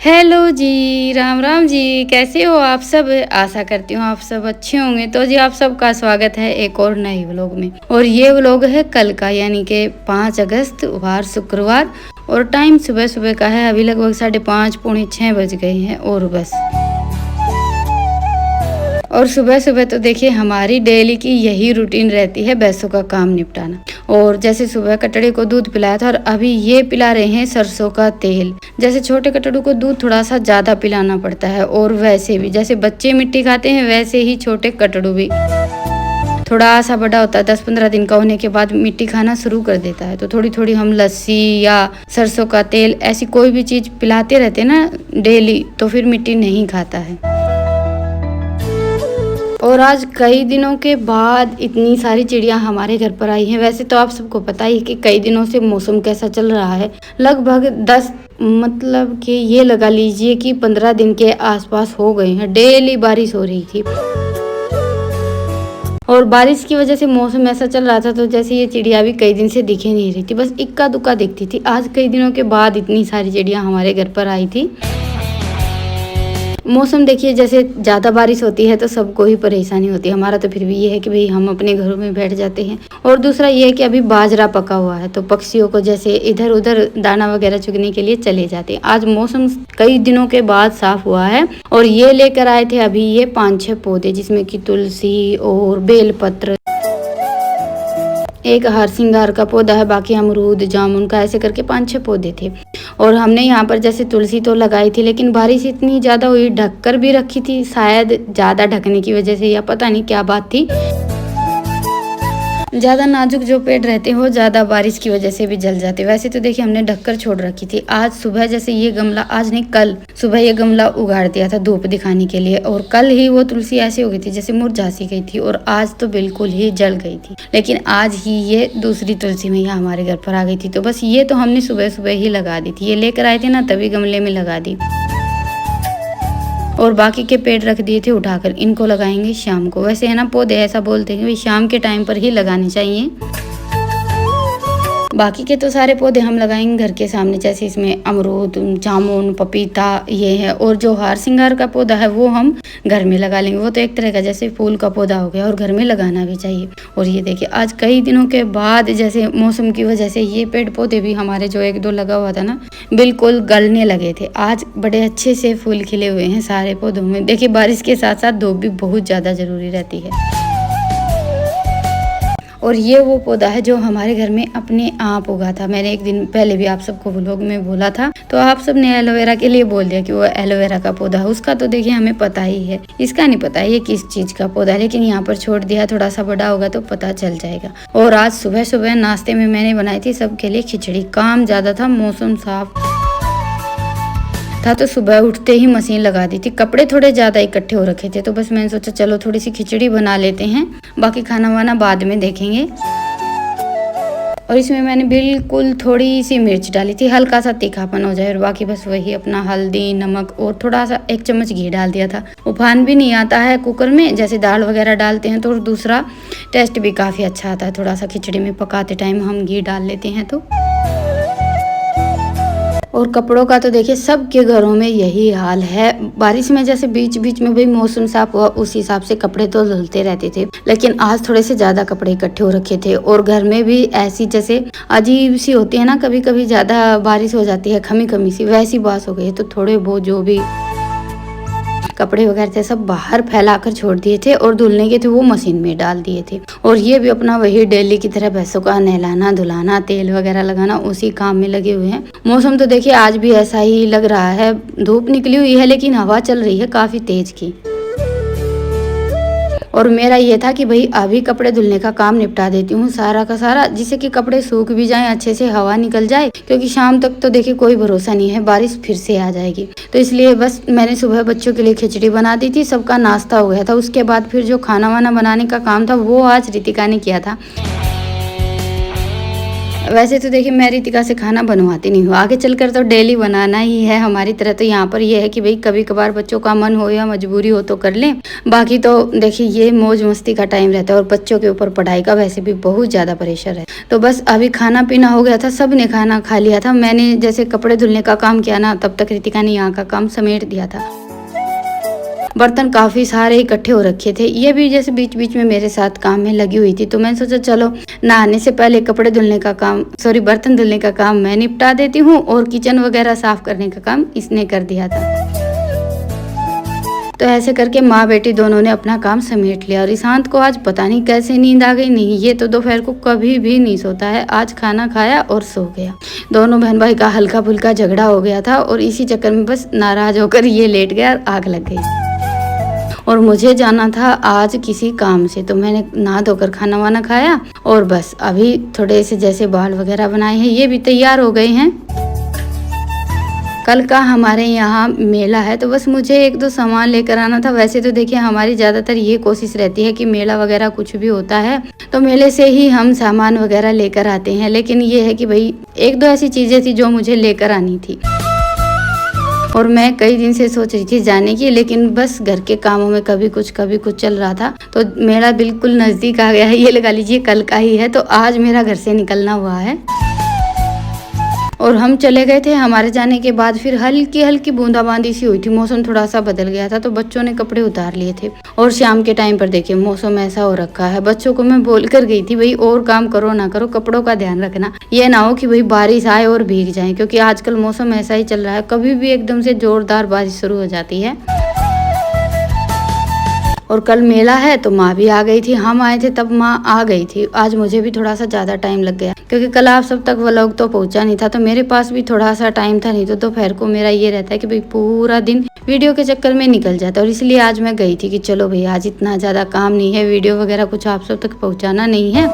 Hello जी, राम राम जी, कैसे हो आप सब? आशा करती हूँ आप सब अच्छे होंगे। तो जी आप सबका स्वागत है एक और नए व्लॉग में। और ये व्लॉग है कल का, यानी कि 5 अगस्त वार शुक्रवार, और टाइम सुबह सुबह का है। अभी लगभग 5:30 पौने 6 बज गए हैं और बस। और सुबह सुबह तो देखिए हमारी डेली की यही रूटीन रहती है, भैंसों का काम निपटाना। और जैसे सुबह कटड़े को दूध पिलाया था और अभी ये पिला रहे हैं सरसों का तेल। जैसे छोटे कटड़ों को दूध थोड़ा सा ज़्यादा पिलाना पड़ता है, और वैसे भी जैसे बच्चे मिट्टी खाते हैं वैसे ही छोटे कटड़ू भी थोड़ा सा बड़ा होता है, 10-15 दिन का होने के बाद मिट्टी खाना शुरू कर देता है। तो थोड़ी थोड़ी हम लस्सी या सरसों का तेल ऐसी कोई भी चीज़ पिलाते रहते हैं ना डेली, तो फिर मिट्टी नहीं खाता है। और आज कई दिनों के बाद इतनी सारी चिड़िया हमारे घर पर आई हैं। वैसे तो आप सबको पता ही है कि कई दिनों से मौसम कैसा चल रहा है। लगभग 10 मतलब कि ये लगा लीजिए कि 15 दिन के आसपास हो गए हैं, डेली बारिश हो रही थी। और बारिश की वजह से मौसम ऐसा चल रहा था, तो जैसे ये चिड़िया भी कई दिन से दिखे नहीं रही थी, बस इक्का दुक्का दिखती थी। आज कई दिनों के बाद इतनी सारी चिड़िया हमारे घर पर आई थी। मौसम देखिए जैसे ज़्यादा बारिश होती है तो सबको ही परेशानी होती है। हमारा तो फिर भी ये है कि भाई हम अपने घरों में बैठ जाते हैं। और दूसरा ये है कि अभी बाजरा पका हुआ है, तो पक्षियों को जैसे इधर उधर दाना वगैरह चुगने के लिए चले जाते हैं। आज मौसम कई दिनों के बाद साफ हुआ है, और ये लेकर आए थे अभी ये 5-6 पौधे, जिसमें कि तुलसी और बेलपत्र, एक हार सिंगार का पौधा है, बाकी अमरूद जामुन का, ऐसे करके 5-6 पौधे थे। और हमने यहाँ पर जैसे तुलसी तो लगाई थी, लेकिन बारिश इतनी ज़्यादा हुई, ढक कर भी रखी थी, शायद ज़्यादा ढकने की वजह से या पता नहीं क्या बात थी। ज़्यादा नाजुक जो पेड़ रहते हो ज़्यादा बारिश की वजह से भी जल जाते। वैसे तो देखिए हमने ढककर छोड़ रखी थी। आज सुबह जैसे ये गमला, आज नहीं कल सुबह ये गमला उगाड़ दिया था धूप दिखाने के लिए, और कल ही वो तुलसी ऐसी हो गई थी जैसे मुरझा सी गई थी, और आज तो बिल्कुल ही जल गई थी। लेकिन आज ही ये दूसरी तुलसी मैया हमारे घर पर आ गई थी, तो बस ये तो हमने सुबह सुबह ही लगा दी थी। ये लेकर आए थे ना, तभी गमले में लगा दी। और बाकी के पेड़ रख दिए थे उठाकर, इनको लगाएंगे शाम को। वैसे है ना, पौधे ऐसा बोलते हैं कि शाम के टाइम पर ही लगाने चाहिए। बाकी के तो सारे पौधे हम लगाएंगे घर के सामने, जैसे इसमें अमरूद जामुन पपीता ये है। और जो हार सिंगार का पौधा है वो हम घर में लगा लेंगे। वो तो एक तरह का जैसे फूल का पौधा हो गया, और घर में लगाना भी चाहिए। और ये देखिए आज कई दिनों के बाद जैसे मौसम की वजह से ये पेड़ पौधे भी हमारे जो 1-2 लगा हुआ था ना, बिल्कुल गलने लगे थे। आज बड़े अच्छे से फूल खिले हुए हैं सारे पौधों में। देखिए बारिश के साथ साथ धूप भी बहुत ज़्यादा ज़रूरी रहती है। और ये वो पौधा है जो हमारे घर में अपने आप उगा था। मैंने एक दिन पहले भी आप सबको व्लॉग में बोला था, तो आप सब ने एलोवेरा के लिए बोल दिया कि वो एलोवेरा का पौधा है। उसका तो देखिए हमें पता ही है, इसका नहीं पता है ये किस चीज़ का पौधा है, लेकिन यहाँ पर छोड़ दिया, थोड़ा सा बड़ा होगा तो पता चल जाएगा। और आज सुबह सुबह नाश्ते में मैंने बनाई थी सबके लिए खिचड़ी। काम ज़्यादा था, मौसम साफ था, तो सुबह उठते ही मशीन लगा दी थी। कपड़े थोड़े ज़्यादा इकट्ठे हो रखे थे, तो बस मैंने सोचा चलो थोड़ी सी खिचड़ी बना लेते हैं, बाकी खाना वाना बाद में देखेंगे। और इसमें मैंने बिल्कुल थोड़ी सी मिर्च डाली थी, हल्का सा तीखापन हो जाए, और बाकी बस वही अपना हल्दी नमक और थोड़ा सा 1 चम्मच घी डाल दिया था। उफान भी नहीं आता है कुकर में, जैसे दाल वगैरह डालते हैं, तो और दूसरा टेस्ट भी काफ़ी अच्छा आता है। थोड़ा सा खिचड़ी में पकाते टाइम हम घी डाल लेते हैं तो। और कपड़ों का तो देखिए सबके घरों में यही हाल है। बारिश में जैसे बीच बीच में भी मौसम साफ हुआ, उस हिसाब से कपड़े तो धुलते रहते थे, लेकिन आज थोड़े से ज़्यादा कपड़े इकट्ठे हो रखे थे। और घर में भी ऐसी जैसे अजीब सी होती है ना, कभी कभी ज़्यादा बारिश हो जाती है, खमी खमी सी, वैसी बात हो गई है। तो थोड़े बहुत जो भी कपड़े वगैरह थे सब बाहर फैला कर छोड़ दिए थे, और धुलने के थे वो मशीन में डाल दिए थे। और ये भी अपना वही डेली की तरह भैंसों का नहलाना धुलाना तेल वगैरह लगाना, उसी काम में लगे हुए हैं। मौसम तो देखिए आज भी ऐसा ही लग रहा है, धूप निकली हुई है लेकिन हवा चल रही है काफ़ी तेज की। और मेरा ये था कि भाई अभी कपड़े धुलने का काम निपटा देती हूँ सारा का सारा, जिससे कि कपड़े सूख भी जाएं, अच्छे से हवा निकल जाए, क्योंकि शाम तक तो देखिए कोई भरोसा नहीं है, बारिश फिर से आ जाएगी। तो इसलिए बस मैंने सुबह बच्चों के लिए खिचड़ी बना दी थी, सबका नाश्ता हो गया था। उसके बाद फिर जो खाना वाना बनाने का काम था वो आज रितिका ने किया था। वैसे तो देखिए मैं रितिका से खाना बनवाती नहीं हूँ, आगे चलकर तो डेली बनाना ही है हमारी तरह। तो यहाँ पर ये है कि भाई कभी कभार बच्चों का मन हो या मजबूरी हो तो कर लें, बाकी तो देखिए ये मौज मस्ती का टाइम रहता है और बच्चों के ऊपर पढ़ाई का वैसे भी बहुत ज़्यादा प्रेशर है। तो बस अभी खाना पीना हो गया था, सब ने खाना खा लिया था। मैंने जैसे कपड़े धुलने का काम किया ना, तब तक रितिका ने यहाँ का काम समेट दिया था। बर्तन काफ़ी सारे इकट्ठे हो रखे थे, ये भी जैसे बीच बीच में मेरे साथ काम में लगी हुई थी। तो मैंने सोचा चलो नहाने से पहले कपड़े धुलने का काम, बर्तन धुलने का काम मैं निपटा देती हूँ और किचन वगैरह साफ करने का काम इसने कर दिया था। तो ऐसे करके माँ बेटी दोनों ने अपना काम समेट लिया। और ईशांत को आज पता नहीं कैसे नींद आ गई, नहीं ये तो दोपहर को कभी भी नहीं सोता है। आज खाना खाया और सो गया। दोनों बहन भाई का हल्का फुल्का झगड़ा हो गया था और इसी चक्कर में बस नाराज होकर ये लेट गया और आग लग गई। और मुझे जाना था आज किसी काम से, तो मैंने नहा धोकर खाना वाना खाया और बस अभी थोड़े से जैसे बाल वगैरह बनाए हैं, ये भी तैयार हो गए हैं। कल का हमारे यहाँ मेला है, तो बस मुझे एक दो सामान लेकर आना था। वैसे तो देखिए हमारी ज़्यादातर ये कोशिश रहती है कि मेला वगैरह कुछ भी होता है तो मेले से ही हम सामान वगैरह लेकर आते हैं, लेकिन ये है कि भाई एक दो ऐसी चीज़ें थी जो मुझे लेकर आनी थी और मैं कई दिन से सोच रही थी जाने की, लेकिन बस घर के कामों में कभी कुछ चल रहा था। तो मेरा बिल्कुल नज़दीक आ गया है, ये लगा लीजिए कल का ही है। तो आज मेरा घर से निकलना हुआ है और हम चले गए थे। हमारे जाने के बाद फिर हल्की हल्की बूंदाबांदी सी हुई थी, मौसम थोड़ा सा बदल गया था। तो बच्चों ने कपड़े उतार लिए थे और शाम के टाइम पर देखिए मौसम ऐसा हो रखा है। बच्चों को मैं बोल कर गई थी भाई और काम करो ना करो, कपड़ों का ध्यान रखना, ये ना हो कि भाई बारिश आए और भीग जाए, क्योंकि आजकल मौसम ऐसा ही चल रहा है, कभी भी एकदम से जोरदार बारिश शुरू हो जाती है। और कल मेला है तो माँ भी आ गई थी, हम आए थे तब माँ आ गई थी। आज मुझे भी थोड़ा सा ज़्यादा टाइम लग गया क्योंकि कल आप सब तक व्लॉग तो पहुँचा नहीं था, तो मेरे पास भी थोड़ा सा टाइम था। नहीं तो दोपहर को मेरा ये रहता है कि भाई पूरा दिन वीडियो के चक्कर में निकल जाता है। और इसलिए आज मैं गई थी कि चलो भाई आज इतना ज़्यादा काम नहीं है, वीडियो वगैरह कुछ आप सब तक पहुँचाना नहीं है।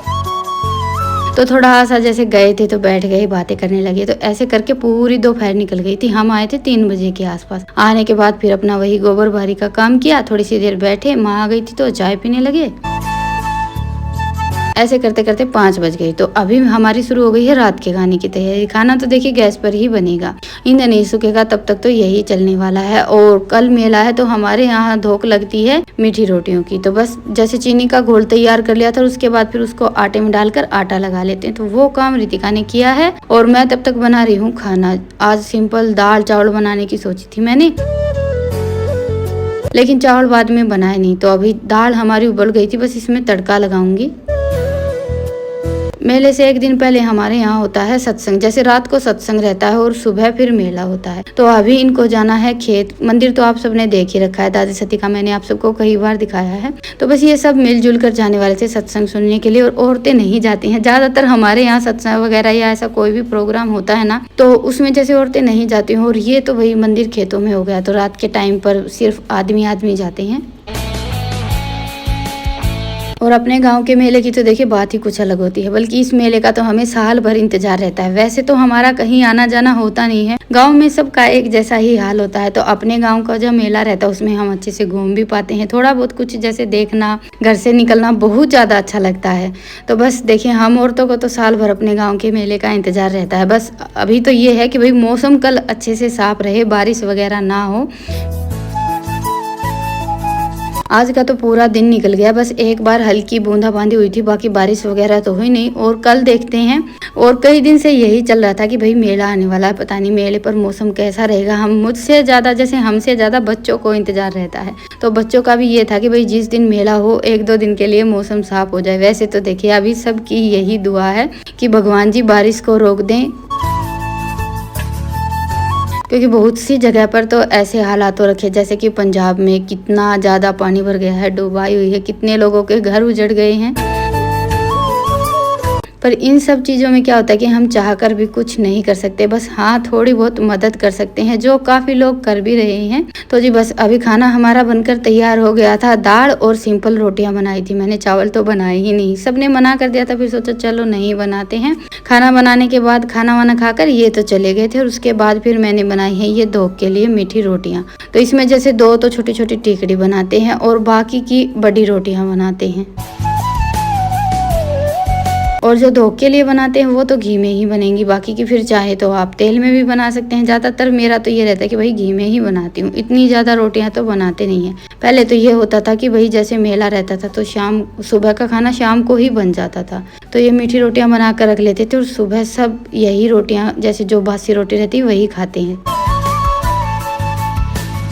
तो थोड़ा सा जैसे गए थे तो बैठ गए, बातें करने लगे। तो ऐसे करके पूरी दोपहर निकल गई थी। हम आए थे 3 बजे के आसपास। आने के बाद फिर अपना वही गोबर बारी का काम किया, थोड़ी सी देर बैठे, माँ आ गई थी तो चाय पीने लगे। ऐसे करते करते 5 बज गई। तो अभी हमारी शुरू हो गई है रात के खाने की तैयारी। खाना तो देखिए गैस पर ही बनेगा, ईंधन नहीं सूखेगा तब तक तो यही चलने वाला है। और कल मेला है तो हमारे यहाँ धोख लगती है मीठी रोटियों की। तो बस जैसे चीनी का घोल तैयार कर लिया था, उसके बाद फिर उसको आटे में डालकर आटा लगा लेते हैं। तो वो काम रितिका ने किया है और मैं तब तक बना रही हूँ खाना। आज सिंपल दाल चावल बनाने की सोची थी मैंने, लेकिन चावल बाद में बनाए नहीं। तो अभी दाल हमारी उबल गई थी, बस इसमें तड़का लगाऊंगी। मेले से एक दिन पहले हमारे यहाँ होता है सत्संग, जैसे रात को सत्संग रहता है और सुबह फिर मेला होता है। तो अभी इनको जाना है खेत। मंदिर तो आप सबने देख ही रखा है, दादी सती का मैंने आप सबको कई बार दिखाया है। तो बस ये सब मिलजुल कर जाने वाले थे सत्संग सुनने के लिए, और औरतें नहीं जाती हैं ज्यादातर। हमारे यहाँ सत्संग वगैरह या ऐसा कोई भी प्रोग्राम होता है ना, तो उसमें जैसे औरतें नहीं जाती हैं। और ये तो वही मंदिर खेतों में हो गया, तो रात के टाइम पर सिर्फ आदमी जाते हैं। और अपने गांव के मेले की तो देखिए बात ही कुछ अलग होती है, बल्कि इस मेले का तो हमें साल भर इंतजार रहता है। वैसे तो हमारा कहीं आना जाना होता नहीं है, गांव में सबका एक जैसा ही हाल होता है। तो अपने गांव का जो मेला रहता है उसमें हम अच्छे से घूम भी पाते हैं, थोड़ा बहुत कुछ जैसे देखना, घर से निकलना बहुत ज़्यादा अच्छा लगता है। तो बस देखिए हम औरतों को तो साल भर अपने गाँव के मेले का इंतजार रहता है। बस अभी तो ये है कि भाई मौसम कल अच्छे से साफ रहे, बारिश वगैरह ना हो। आज का तो पूरा दिन निकल गया, बस एक बार हल्की बूंदाबांदी हुई थी, बाकी बारिश वगैरह तो हुई नहीं। और कल देखते हैं। और कई दिन से यही चल रहा था कि भाई मेला आने वाला है, पता नहीं मेले पर मौसम कैसा रहेगा। हमसे ज़्यादा बच्चों को इंतजार रहता है। तो बच्चों का भी ये था कि भाई जिस दिन मेला हो 1-2 दिन के लिए मौसम साफ हो जाए। वैसे तो देखिए अभी सबकी यही दुआ है कि भगवान जी बारिश को रोक दें, क्योंकि बहुत सी जगह पर तो ऐसे हालात हो रखे, जैसे कि पंजाब में कितना ज़्यादा पानी भर गया है, डुबाई हुई है, कितने लोगों के घर उजड़ गए हैं। पर इन सब चीज़ों में क्या होता है कि हम चाहकर भी कुछ नहीं कर सकते, बस हाँ थोड़ी बहुत मदद कर सकते हैं, जो काफ़ी लोग कर भी रहे हैं। तो जी बस अभी खाना हमारा बनकर तैयार हो गया था। दाल और सिंपल रोटियां बनाई थी मैंने, चावल तो बनाए ही नहीं, सबने मना कर दिया था। फिर सोचा चलो नहीं बनाते हैं। खाना बनाने के बाद खाना वाना खाकर ये तो चले गए थे, और उसके बाद फिर मैंने बनाई है ये धोख के लिए मीठी रोटियाँ। तो इसमें जैसे 2 तो छोटी छोटी टिकड़ी बनाते हैं और बाकी की बड़ी रोटियाँ बनाते हैं। और जो धोख के लिए बनाते हैं वो तो घी में ही बनेंगी, बाकी की फिर चाहे तो आप तेल में भी बना सकते हैं। ज़्यादातर मेरा तो ये रहता है कि भाई घी में ही बनाती हूँ, इतनी ज़्यादा रोटियाँ तो बनाते नहीं हैं। पहले तो ये होता था कि भाई जैसे मेला रहता था तो सुबह का खाना शाम को ही बन जाता था, तो ये मीठी रोटियाँ बना कर रख लेते थे और सुबह सब यही रोटियाँ, जैसे जो बासी रोटी रहती है वही खाते हैं।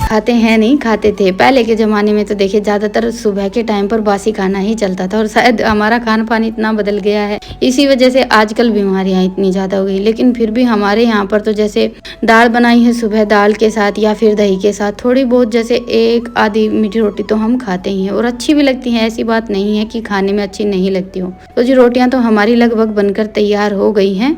खाते हैं नहीं, खाते थे पहले के ज़माने में। तो देखिए ज़्यादातर सुबह के टाइम पर बासी खाना ही चलता था और शायद हमारा खान पान इतना बदल गया है, इसी वजह से आजकल बीमारियां इतनी ज़्यादा हो गई। लेकिन फिर भी हमारे यहाँ पर तो जैसे दाल बनाई है सुबह, दाल के साथ या फिर दही के साथ थोड़ी बहुत जैसे एक आधी मीठी रोटी तो हम खाते ही हैं और अच्छी भी लगती हैं। ऐसी बात नहीं है कि खाने में अच्छी नहीं लगती हो। तो जी रोटियाँ तो हमारी लगभग बनकर तैयार हो गई हैं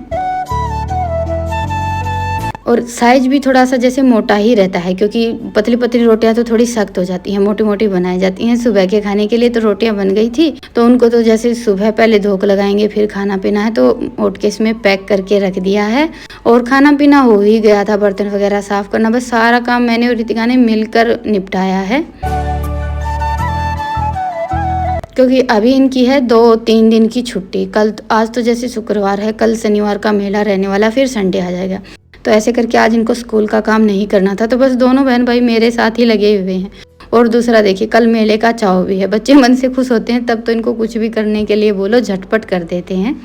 और साइज भी थोड़ा सा जैसे मोटा ही रहता है, क्योंकि पतली पतली रोटियां तो थोड़ी सख्त हो जाती हैं, मोटी मोटी बनाई जाती हैं। सुबह के खाने के लिए तो रोटियां बन गई थी, तो उनको तो जैसे सुबह पहले धोख लगाएंगे, फिर खाना पीना है तो ओटकेस में पैक करके रख दिया है और खाना पीना हो ही गया था। बर्तन वगैरह साफ करना, बस सारा काम मैंने और रितिका ने मिलकर निपटाया है, क्योंकि अभी इनकी है 2-3 दिन की छुट्टी। आज तो जैसे शुक्रवार है, कल शनिवार का मेला रहने वाला, फिर संडे आ जाएगा। तो ऐसे करके आज इनको स्कूल का काम नहीं करना था, तो बस दोनों बहन भाई मेरे साथ ही लगे हुए हैं। और दूसरा देखिए कल मेले का चाव भी है, बच्चे मन से खुश होते हैं तब तो इनको कुछ भी करने के लिए बोलो झटपट कर देते हैं।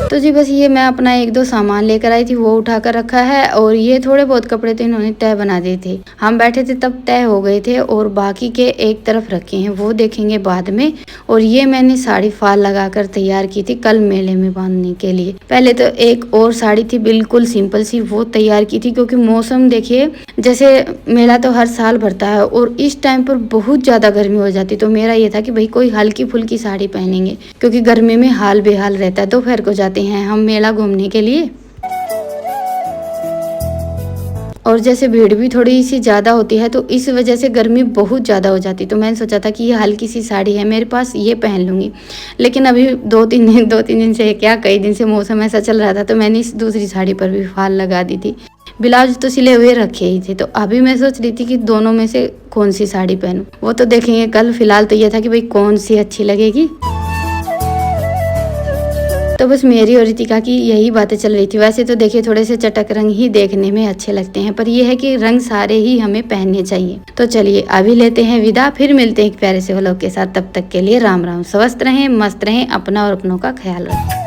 तो जी बस ये मैं अपना 1-2 सामान लेकर आई थी, वो उठा कर रखा है और ये थोड़े बहुत कपड़े तो इन्होंने तय बना दिए थे। हम बैठे थे तब तय हो गए थे और बाकी के एक तरफ रखे हैं, वो देखेंगे बाद में। और ये मैंने साड़ी फाल लगाकर तैयार की थी कल मेले में बांधने के लिए। पहले तो एक और साड़ी थी बिल्कुल सिंपल सी, वो तैयार की थी, क्योंकि मौसम देखिए जैसे मेला तो हर साल भरता है और इस टाइम पर बहुत ज़्यादा गर्मी हो जाती। तो मेरा ये था कि भाई कोई हल्की फुल्की साड़ी पहनेंगे, क्योंकि गर्मी में हाल बेहाल रहता है। दोपहर को जाते हैं हम मेला घूमने के लिए और जैसे भीड़ भी थोड़ी सी ज़्यादा होती है, तो इस वजह से गर्मी बहुत ज़्यादा हो जाती। तो मैंने सोचा था कि ये हल्की सी साड़ी है मेरे पास, ये पहन लूँगी। लेकिन अभी 2-3 दिन से क्या, कई दिन से मौसम ऐसा चल रहा था, तो मैंने इस दूसरी साड़ी पर भी फाल लगा दी थी। ब्लाउज तो सिले हुए रखे ही थे, तो अभी मैं सोच रही थी कि दोनों में से कौन सी साड़ी पहनूं, वो तो देखेंगे कल। फिलहाल तो ये था कि भाई कौन सी अच्छी लगेगी। तो बस मेरी और रितिका की यही बातें चल रही थी। वैसे तो देखिए थोड़े से चटक रंग ही देखने में अच्छे लगते हैं, पर यह है कि रंग सारे ही हमें पहनने चाहिए। तो चलिए अभी लेते हैं विदा, फिर मिलते हैं एक प्यारे से व्लॉग के साथ। तब तक के लिए राम राम। स्वस्थ रहें, मस्त रहें, अपना और अपनों का ख्याल रखें।